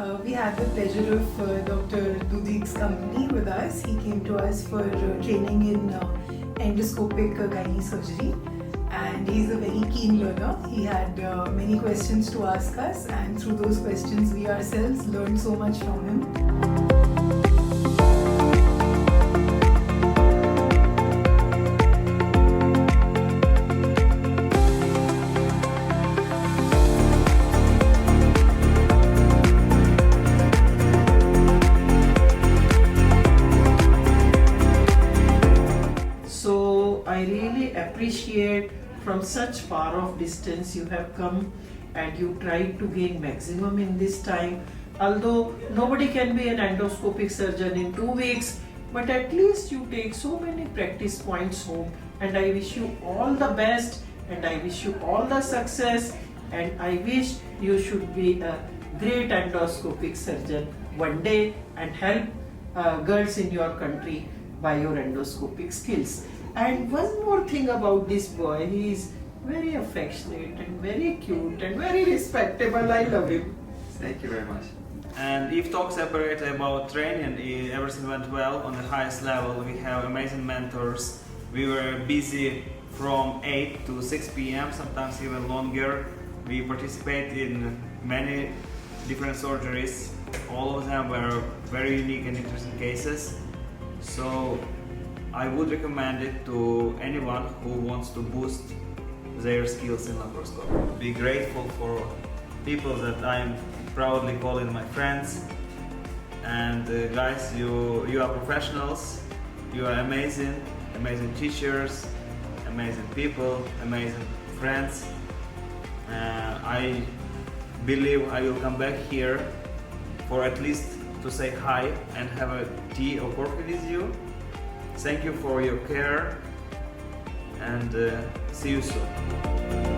We had the pleasure of Dr. Dudik's company with us. He came to us for training in endoscopic gynae surgery, and he's a very keen learner. He had many questions to ask us, and through those questions we ourselves learned so much from him. I really appreciate from such far off distance you have come and you tried to gain maximum in this time. Although nobody can be an endoscopic surgeon in 2 weeks, but at least you take so many practice points home, and I wish you all the best and I wish you all the success, and I wish you should be a great endoscopic surgeon one day and help girls in your country by your endoscopic skills. And one more thing about this boy, he is very affectionate and very cute and very respectable. I love him. Thank you very much. And if talk separate about training, everything went well on the highest level. We have amazing mentors. We were busy from 8 to 6 p.m., sometimes even longer. We participate in many different surgeries. All of them were very unique and interesting cases. So I would recommend it to anyone who wants to boost their skills in laparoscopy. Be grateful for people that I'm proudly calling my friends. And guys, you are professionals, you are amazing teachers, amazing people, amazing friends. I believe I will come back here for at least to say hi and have a tea or coffee with you. Thank you for your care, and see you soon.